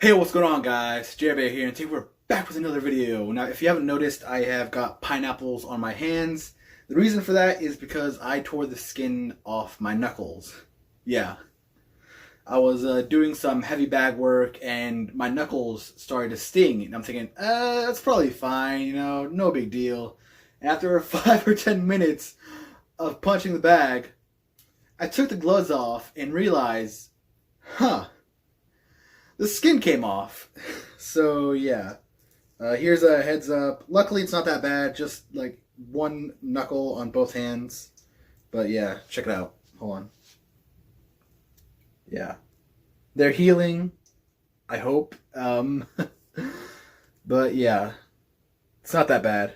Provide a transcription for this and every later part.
Hey, what's going on, guys? JB here, and today we're back with another video. Now, if you haven't noticed, I have got pineapples on my hands. The reason for that is because I tore the skin off my knuckles. Yeah. I was doing some heavy bag work, and my knuckles started to sting. And I'm thinking, that's probably fine, you know, no big deal. And after 5 or 10 minutes of punching the bag, I took the gloves off and realized, the skin came off. So yeah, here's a heads up. Luckily it's not that bad, just like one knuckle on both hands. But yeah, check it out. Hold on. Yeah, they're healing, I hope. But yeah, it's not that bad.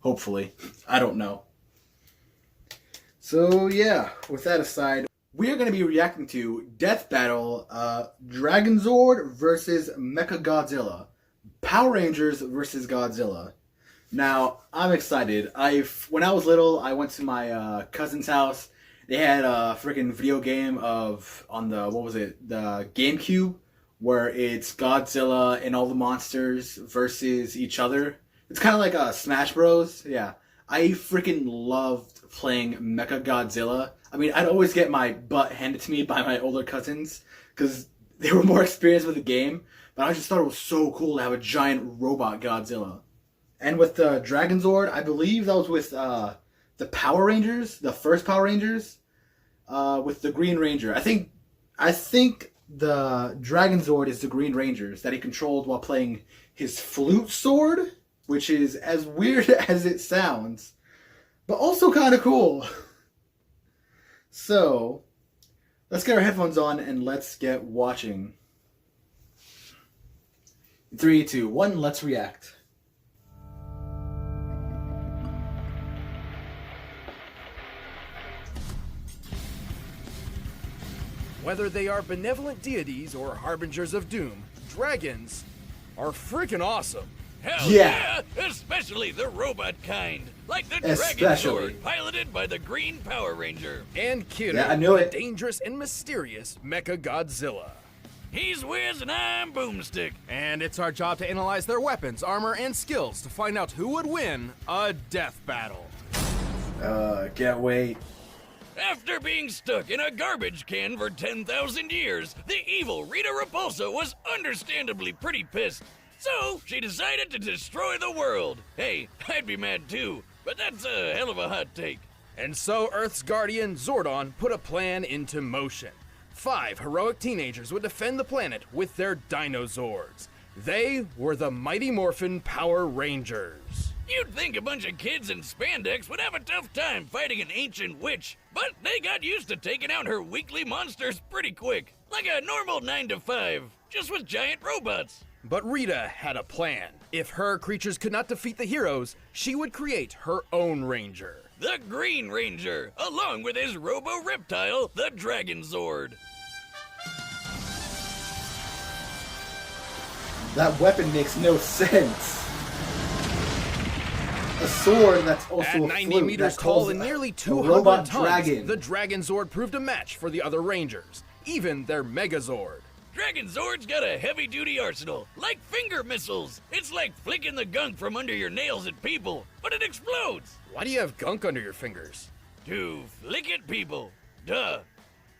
Hopefully. I don't know. So yeah, with that aside, we are going to be reacting to Death Battle, Dragonzord VS Mechagodzilla, Power Rangers vs. Godzilla. Now, I'm excited. When I was little, I went to my cousin's house. They had a freaking video game on the GameCube, where it's Godzilla and all the monsters versus each other. It's kind of like a Smash Bros. Yeah, I freaking loved playing Mechagodzilla. I mean, I'd always get my butt handed to me by my older cousins because they were more experienced with the game. But I just thought it was so cool to have a giant robot Godzilla. And with the Dragonzord, I believe that was with the Power Rangers, the first Power Rangers, with the Green Ranger. I think the Dragonzord is the Green Rangers that he controlled while playing his flute sword, which is as weird as it sounds, but also kind of cool. So, let's get our headphones on and let's get watching. 3, 2, 1, let's react. Whether they are benevolent deities or harbingers of doom, dragons are freaking awesome. Hell Yeah. yeah, especially the robot kind, like the Especially. Dragonzord, piloted by the Green Power Ranger. And Kira, Yeah, I knew it. the dangerous and mysterious Mechagodzilla. He's Wiz and I'm Boomstick. And it's our job to analyze their weapons, armor, and skills to find out who would win a death battle. Can't wait. After being stuck in a garbage can for 10,000 years, the evil Rita Repulsa was understandably pretty pissed. So, she decided to destroy the world. Hey, I'd be mad too, but that's a hell of a hot take. And so Earth's guardian, Zordon, put a plan into motion. 5 heroic teenagers would defend the planet with their Dinozords. They were the Mighty Morphin Power Rangers. You'd think a bunch of kids in spandex would have a tough time fighting an ancient witch, but they got used to taking out her weakly monsters pretty quick. Like a normal 9 to 5, just with giant robots. But Rita had a plan. If her creatures could not defeat the heroes, she would create her own ranger. The Green Ranger, along with his robo-reptile, the Dragonzord. That weapon makes no sense. A sword that's also At a 90 flute meters that tall calls and nearly a 200 robot tons, dragon. the Dragonzord proved a match for the other Rangers, even their Megazord. Dragonzord's got a heavy-duty arsenal, like finger missiles. It's like flicking the gunk from under your nails at people, but it explodes. Why do you have gunk under your fingers? To flick at people. Duh.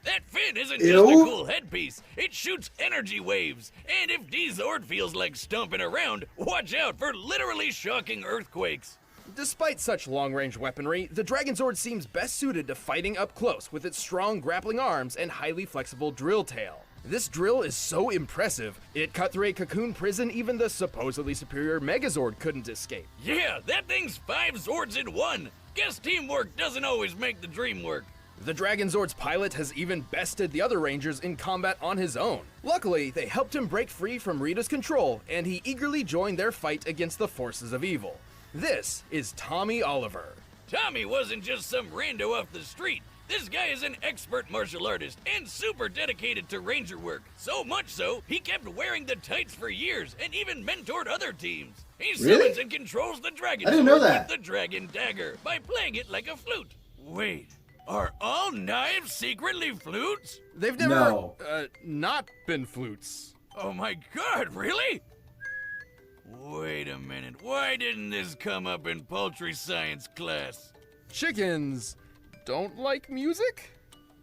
That fin isn't Ew. just a cool headpiece. It shoots energy waves. And if D-Zord feels like stomping around, watch out for literally shocking earthquakes. Despite such long-range weaponry, the Dragonzord seems best suited to fighting up close with its strong grappling arms and highly flexible drill tail. This drill is so impressive, it cut through a cocoon prison even the supposedly superior Megazord couldn't escape. Yeah, that thing's 5 Zords in one. Guess teamwork doesn't always make the dream work. The Dragonzord's pilot has even bested the other Rangers in combat on his own. Luckily, they helped him break free from Rita's control, and he eagerly joined their fight against the forces of evil. This is Tommy Oliver. Tommy wasn't just some rando off the street. This guy is an expert martial artist and super dedicated to ranger work. So much so, he kept wearing the tights for years and even mentored other teams. He Really? summons and controls the dragon I didn't know sword that. with the dragon dagger by playing it like a flute. Wait, are all knives secretly flutes? They've never, No. not been flutes. Oh my god, really? Wait a minute, why didn't this come up in poultry science class? Chickens don't like music?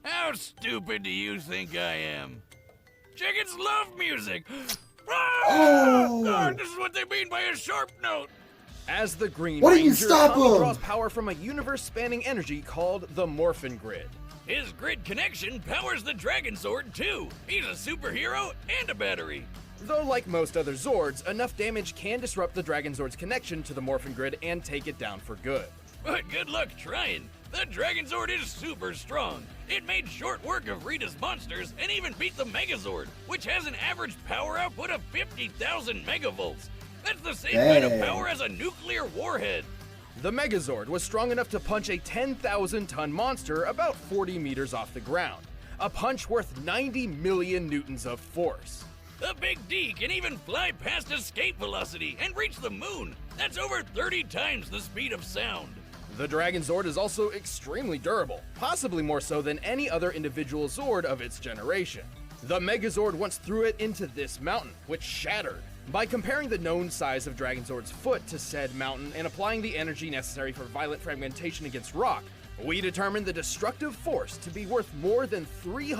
How stupid do you think I am? Chickens love music! Ah! Oh! God, this is what they mean by a sharp note! As the Green Why don't you Ranger, stop Tommy him? draws power from a universe-spanning energy called the Morphin Grid. His grid connection powers the Dragonzord too. He's a superhero and a battery. Though like most other Zords, enough damage can disrupt the Dragonzord's connection to the Morphin Grid and take it down for good. But good luck trying. The Dragonzord is super strong. It made short work of Rita's monsters and even beat the Megazord, which has an average power output of 50,000 megavolts. That's the same kind of power as a nuclear warhead. The Megazord was strong enough to punch a 10,000-ton monster about 40 meters off the ground, a punch worth 90 million newtons of force. The Big D can even fly past escape velocity and reach the moon. That's over 30 times the speed of sound. The Dragonzord is also extremely durable, possibly more so than any other individual Zord of its generation. The Megazord once threw it into this mountain, which shattered. By comparing the known size of Dragonzord's foot to said mountain and applying the energy necessary for violent fragmentation against rock, we determined the destructive force to be worth more than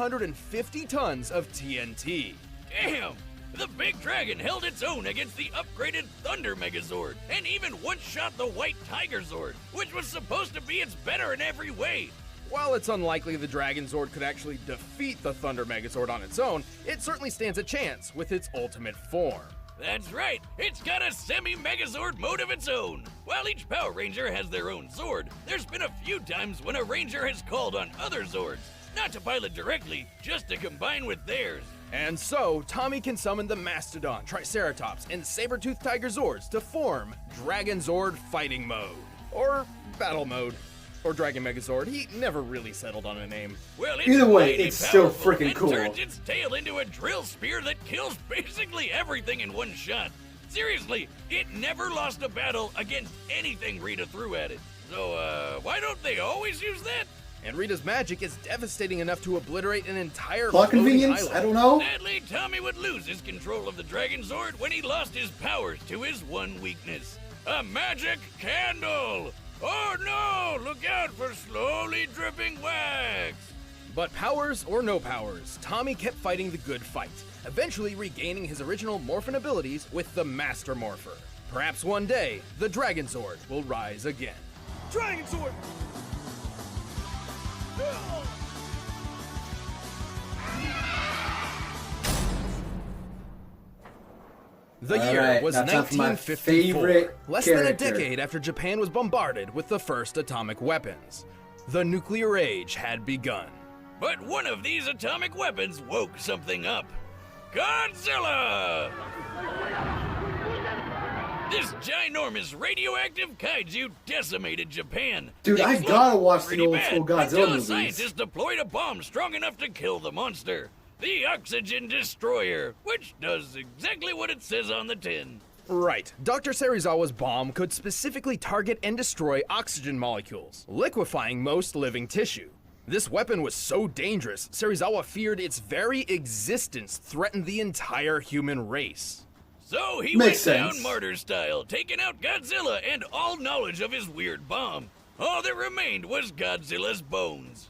350 tons of TNT. Damn! The Big Dragon held its own against the upgraded Thunder Megazord, and even one-shot the White Tiger Zord, which was supposed to be its better in every way. While it's unlikely the Dragonzord could actually defeat the Thunder Megazord on its own, it certainly stands a chance with its ultimate form. That's right, it's got a semi-Megazord mode of its own. While each Power Ranger has their own Zord, there's been a few times when a Ranger has called on other Zords, not to pilot directly, just to combine with theirs. And so, Tommy can summon the Mastodon, Triceratops, and Saber-Tooth Tiger Zords to form Dragonzord Fighting Mode. Or Battle Mode. Or Dragon Megazord. He never really settled on a name. Well, it's Either way, mighty it's still powerful freaking and cool. turns its tail into a drill spear that kills basically everything in one shot. Seriously, it never lost a battle against anything Rita threw at it. So, why don't they always use that? And Rita's magic is devastating enough to obliterate an entire Plot floating convenience? island. I don't know. Sadly, Tommy would lose his control of the Dragonzord when he lost his powers to his one weakness. A magic candle! Oh no! Look out for slowly dripping wax! But powers or no powers, Tommy kept fighting the good fight, eventually regaining his original Morphin abilities with the Master Morpher. Perhaps one day, the Dragonzord will rise again. Dragonzord! The All year right, was that's not my 1954, favorite less than a character. decade after Japan was bombarded with the first atomic weapons. The nuclear age had begun. But one of these atomic weapons woke something up. Godzilla! This ginormous radioactive kaiju decimated Japan. Dude, I Things gotta looked watch the pretty old bad school Godzilla until movies. a scientist deployed a bomb strong enough to kill the monster. The Oxygen Destroyer, which does exactly what it says on the tin. Right. Dr. Serizawa's bomb could specifically target and destroy oxygen molecules, liquefying most living tissue. This weapon was so dangerous, Serizawa feared its very existence threatened the entire human race. So he Makes went sense. down martyr style, taking out Godzilla and all knowledge of his weird bomb. All that remained was Godzilla's bones.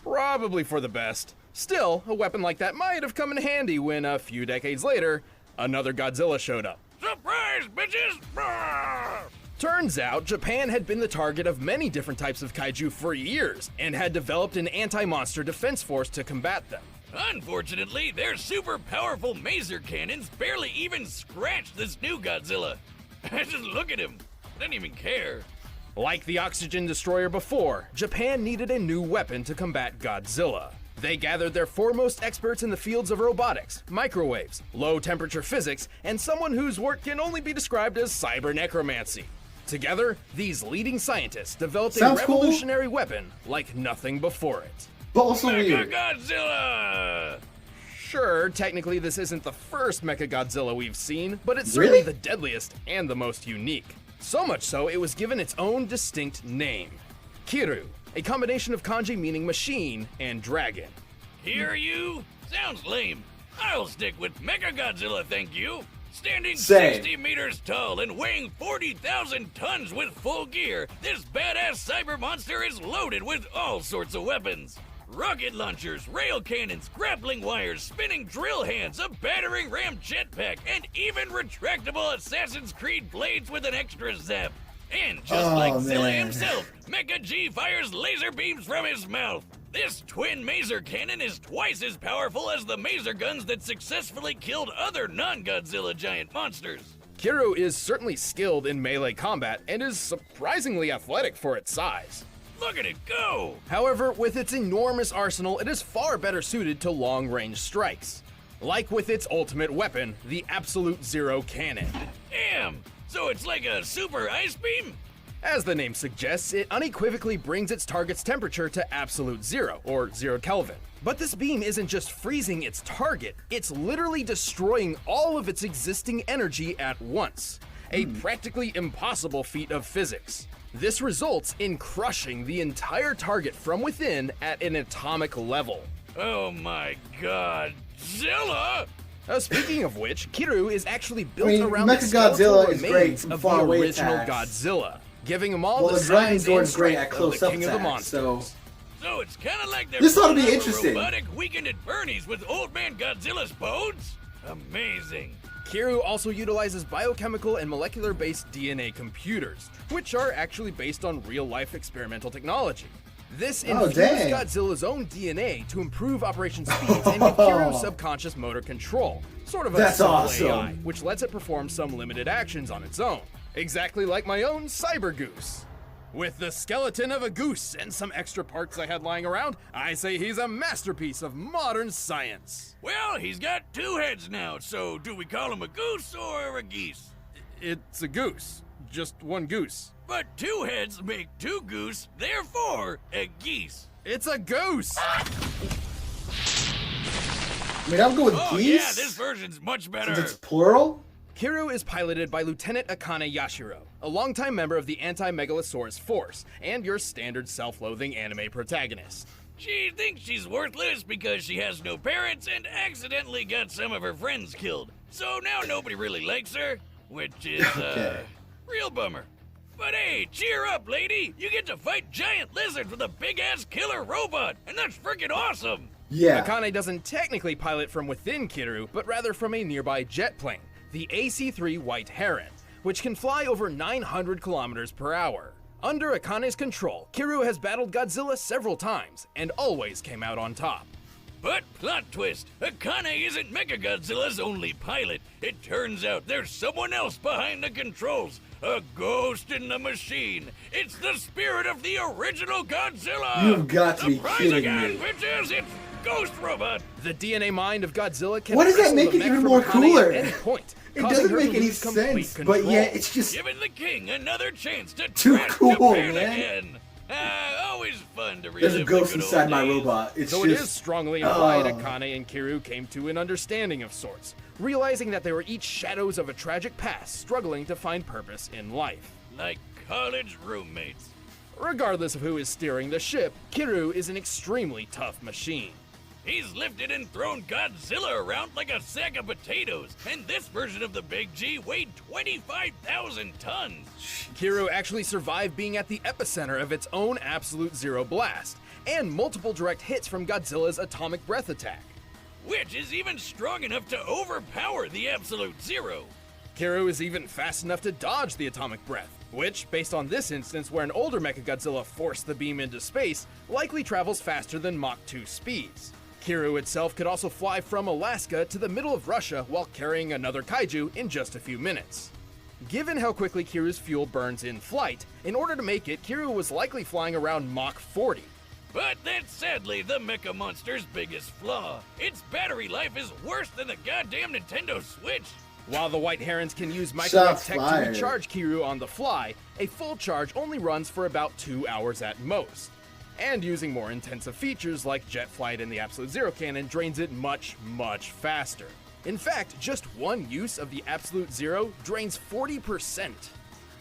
Probably for the best. Still, a weapon like that might have come in handy when, a few decades later, another Godzilla showed up. Surprise, bitches! Brrr! Turns out, Japan had been the target of many different types of kaiju for years, and had developed an anti-monster defense force to combat them. Unfortunately, their super powerful maser cannons barely even scratched this new Godzilla. Just look at him. Didn't even care. Like the Oxygen Destroyer before, Japan needed a new weapon to combat Godzilla. They gathered their foremost experts in the fields of robotics, microwaves, low-temperature physics, and someone whose work can only be described as cyber necromancy. Together, these leading scientists developed Sounds a cool. revolutionary weapon like nothing before it. But also weird. Mechagodzilla! Sure, technically this isn't the first Mechagodzilla we've seen, but it's Really? certainly the deadliest and the most unique. So much so, it was given its own distinct name. Kiru, a combination of kanji meaning machine and dragon. Hear you? Sounds lame. I'll stick with Mechagodzilla, thank you. Standing Same. 60 meters tall and weighing 40,000 tons with full gear, this badass cyber monster is loaded with all sorts of weapons. Rocket launchers, rail cannons, grappling wires, spinning drill hands, a battering ram jetpack, and even retractable Assassin's Creed blades with an extra zap. And just like Zilla man. himself, Mecha G fires laser beams from his mouth. This twin maser cannon is twice as powerful as the maser guns that successfully killed other non-Godzilla giant monsters. Kiryu is certainly skilled in melee combat and is surprisingly athletic for its size. Look at it go! However, with its enormous arsenal, it is far better suited to long-range strikes. Like with its ultimate weapon, the Absolute Zero Cannon. Damn! So it's like a super ice beam? As the name suggests, it unequivocally brings its target's temperature to absolute zero, or 0 Kelvin. But this beam isn't just freezing its target, it's literally destroying all of its existing energy at once. A practically impossible feat of physics. This results in crushing the entire target from within at an atomic level. Oh my god, Zilla! Speaking of which, Kiryu is actually built I mean, around the Mechagodzilla skeletal is great remains from of the far away original attacks. Godzilla, giving him all Well, the the size Dragonzord and is great strength at of close the up king of the attacks, monsters. So it's kind of like they're This ought to be pulling off a interesting. robotic Weekend at Bernie's with Old Man Godzilla's bones? Amazing. Kiryu also utilizes biochemical and molecular-based DNA computers, which are actually based on real-life experimental technology. This infused dang. Godzilla's own DNA to improve operation speeds and give Kiryu subconscious motor control, sort of a That's simple awesome. AI, which lets it perform some limited actions on its own, exactly like my own Cyber Goose. With the skeleton of a goose and some extra parts I had lying around, I say he's a masterpiece of modern science. Well, he's got two heads now, so do we call him a goose or a geese? It's a goose, just one goose. But two heads make two goose, therefore a geese. It's a goose! I mean, I'll go with Oh geese. yeah, this version's much better. Since it's plural. Kiryu is piloted by Lieutenant Akane Yashiro, a longtime member of the Anti-Megalosaurus Force, and your standard self-loathing anime protagonist. She thinks she's worthless because she has no parents and accidentally got some of her friends killed. So now nobody really likes her, which is, Okay. real bummer. But hey, cheer up, lady! You get to fight giant lizards with a big-ass killer robot, and that's freaking awesome! Yeah. Akane doesn't technically pilot from within Kiryu, but rather from a nearby jet plane, the AC-3 White Heron, which can fly over 900 kilometers per hour. Under Akane's control, Kiryu has battled Godzilla several times, and always came out on top. But plot twist, Akane isn't Mechagodzilla's only pilot. It turns out there's someone else behind the controls. A ghost in the machine. It's the spirit of the original Godzilla. You've got to be Surprise kidding again, me. bitches! It's Ghost Robot. The DNA mind of Godzilla can Why does that wrestle make the it mech even from more Akane cooler? at any point, It causing doesn't her to make any lose complete sense, control. but yet it's just Giving the king another chance to Too trash cool, Japan man. again. Always fun to relive there's a ghost the good inside old my days. robot. It's Though it is just strongly implied, Oh. Akane and Kiryu came to an understanding of sorts, realizing that they were each shadows of a tragic past struggling to find purpose in life. Like college roommates. Regardless of who is steering the ship, Kiryu is an extremely tough machine. He's lifted and thrown Godzilla around like a sack of potatoes, and this version of the Big G weighed 25,000 tons. Kiryu actually survived being at the epicenter of its own Absolute Zero blast, and multiple direct hits from Godzilla's atomic breath attack. Which is even strong enough to overpower the Absolute Zero. Kiryu is even fast enough to dodge the atomic breath, which, based on this instance where an older Mechagodzilla forced the beam into space, likely travels faster than Mach 2 speeds. Kiryu itself could also fly from Alaska to the middle of Russia while carrying another kaiju in just a few minutes. Given how quickly Kiryu's fuel burns in flight, in order to make it, Kiryu was likely flying around Mach 40. But that's sadly the Mecha Monster's biggest flaw. Its battery life is worse than the goddamn Nintendo Switch. While the White Herons can use microwave Shots tech to fired. recharge Kiryu on the fly, a full charge only runs for about 2 hours at most. And using more intensive features like jet flight and the Absolute Zero Cannon drains it much, much faster. In fact, just one use of the Absolute Zero drains 40%.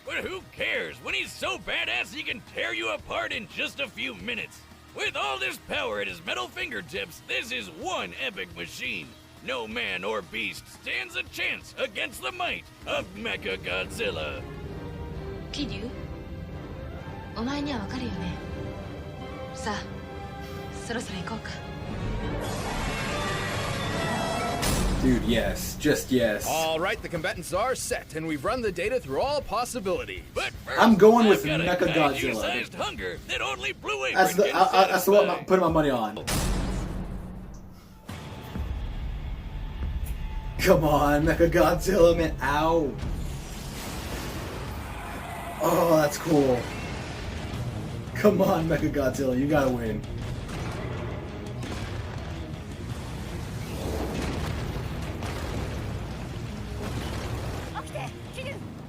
But who cares when he's so badass he can tear you apart in just a few minutes? With all this power at his metal fingertips, this is one epic machine. no man or beast stands a chance against the might of Mechagodzilla. 桐生お前にはわかるよねさあそろそろ行こうか Dude, yes. Just yes. All right, the combatants are set, and we've run the data through all possibilities. But first, I'm going with I've got a Mechagodzilla. kaiju-sized hunger that only Blue Apron That's the can that's the one I'm satisfy. putting my money on. Come on, Mechagodzilla, man. Ow. Oh, that's cool. Come on, Mechagodzilla. You gotta win.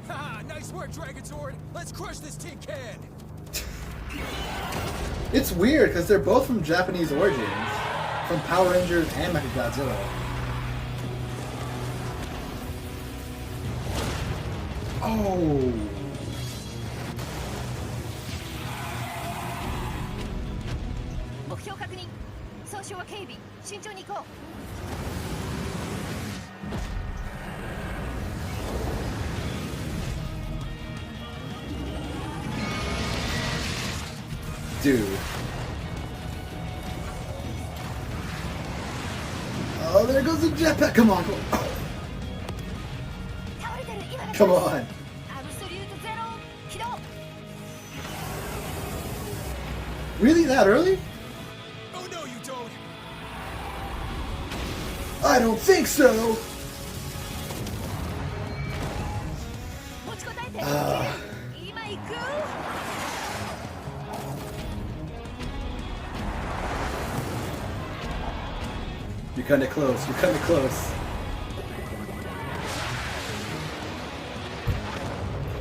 Ha! Nice work, Dragonzord. Let's crush this tin can. It's weird because they're both from Japanese origins, from Power Rangers and Mechagodzilla. Oh. 目標確認総称は警備慎重に行こう Dude. Oh, there goes the jetpack. Come on. 倒れてる今だ Come on. アブソリュートゼロ起動 Really that early? Oh no, you don't. I don't think so. 持ちこたえてあ今行く You're kind of close. You're kind of close.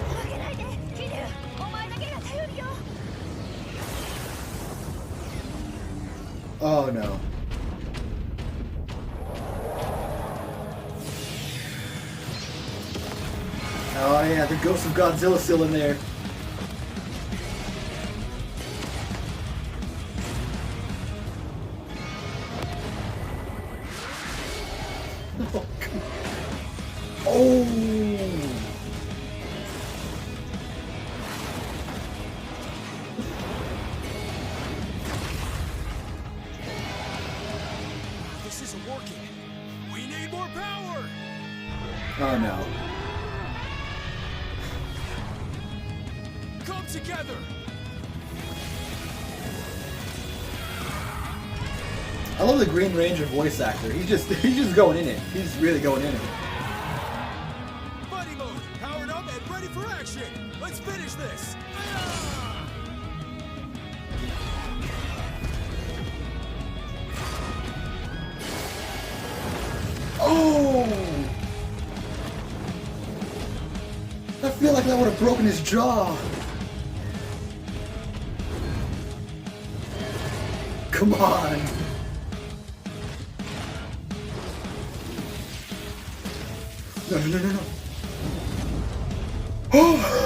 負けないで桐生お前だけが頼るよ Oh no. Oh yeah, the ghost of Godzilla still in there. Oh, come on. Oh. This isn't working. We need more power. Oh no. Come together. I love the Green Ranger voice actor. He's just going in it. He's really going in it. Buddy mode, powered up and ready for action. Let's finish this. Ah! Oh! I feel like that would have broken his jaw. Come on. No, no, no, no, no. Oh!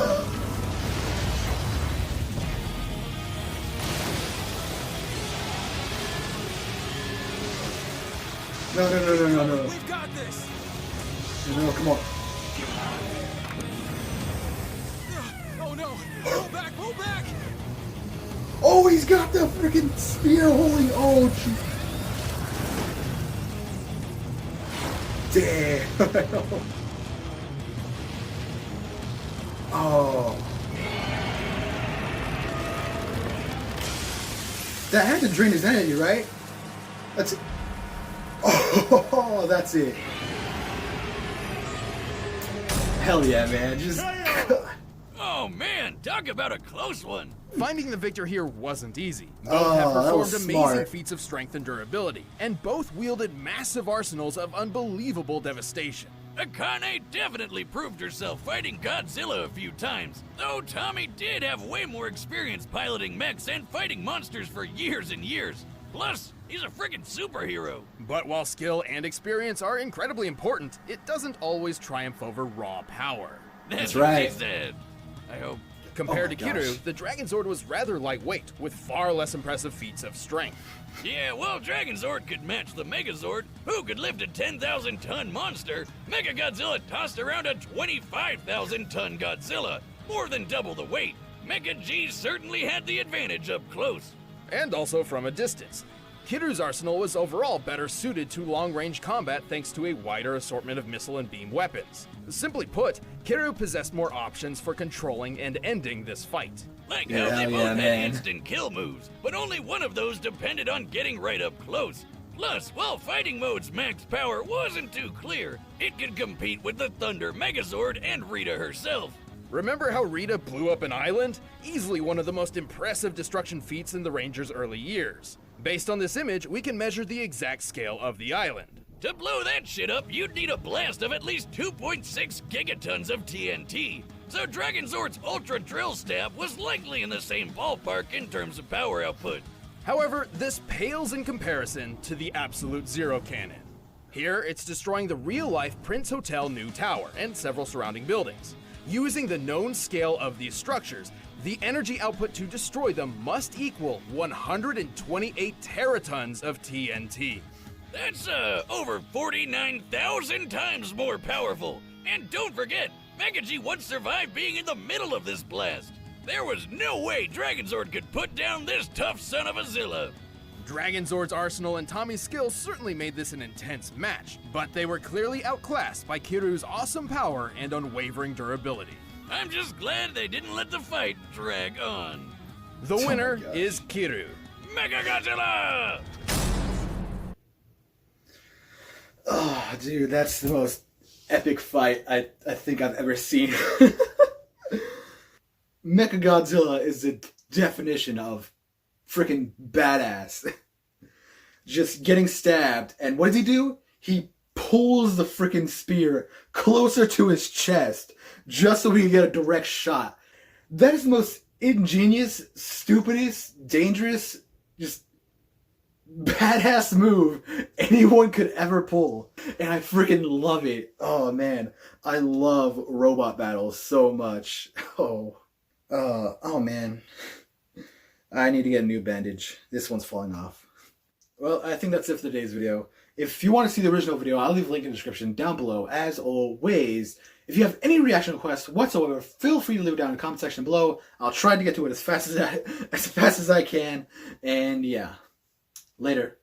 No, no, no, no, no, no. We've got this. No, come on. Oh no! Pull back! Pull back! Oh, he's got the freaking spear holding. Oh, damn. Oh. That had to drain his energy, right? That's it. Oh, that's it. Hell yeah, man. Just. Oh man, talk about a close one. Finding the victor here wasn't easy. Both Oh, have that performed was amazing smart. feats of strength and durability, and both wielded massive arsenals of unbelievable devastation. Akane definitely proved herself fighting Godzilla a few times, though Tommy did have way more experience piloting mechs and fighting monsters for years and years. Plus, he's a friggin' superhero. But while skill and experience are incredibly important, it doesn't always triumph over raw power. That's That's what right. she said. I hope Compared Oh to my gosh. Kiryu, the Dragonzord was rather lightweight, with far less impressive feats of strength. Yeah, well, Dragonzord could match the Megazord, who could lift a 10,000-ton monster. Mechagodzilla tossed around a 25,000-ton Godzilla, more than double the weight. Mecha G certainly had the advantage up close. And also from a distance. Kiryu's arsenal was overall better suited to long-range combat thanks to a wider assortment of missile and beam weapons. Simply put, Kiryu possessed more options for controlling and ending this fight. Like how Yeah, they both yeah, had man. instant kill moves, but only one of those depended on getting right up close. Plus, while fighting mode's max power wasn't too clear, it could compete with the Thunder Megazord and Rita herself. Remember how Rita blew up an island? Easily one of the most impressive destruction feats in the Rangers' early years. Based on this image, we can measure the exact scale of the island. To blow that shit up, you'd need a blast of at least 2.6 gigatons of TNT. So Dragonzord's Ultra Drill Stab was likely in the same ballpark in terms of power output. However, this pales in comparison to the Absolute Zero Cannon. Here, it's destroying the real-life Prince Hotel New Tower and several surrounding buildings. Using the known scale of these structures, the energy output to destroy them must equal 128 teratons of TNT. That's over 49,000 times more powerful. And don't forget, Mega G once survived being in the middle of this blast. There was no way Dragonzord could put down this tough son of a Zilla. Dragonzord's arsenal and Tommy's skills certainly made this an intense match, but they were clearly outclassed by Kiryu's awesome power and unwavering durability. I'm just glad they didn't let the fight drag on. The my winner gosh. is Kiryu. Mechagodzilla! Oh, dude, that's the most epic fight I think I've ever seen. Mechagodzilla is the definition of freaking badass. Just getting stabbed, and what does he do? He pulls the freaking spear closer to his chest just so he can get a direct shot. That is the most ingenious, stupidest, dangerous, just badass move anyone could ever pull. And I freaking love it. Oh man, I love robot battles so much. Oh man. I need to get a new bandage. This one's falling off. Well, I think that's it for today's video. If you want to see the original video, I'll leave a link in the description down below. As always, if you have any reaction requests whatsoever, feel free to leave it down in the comment section below. I'll try to get to it as fast as I can. And yeah, later.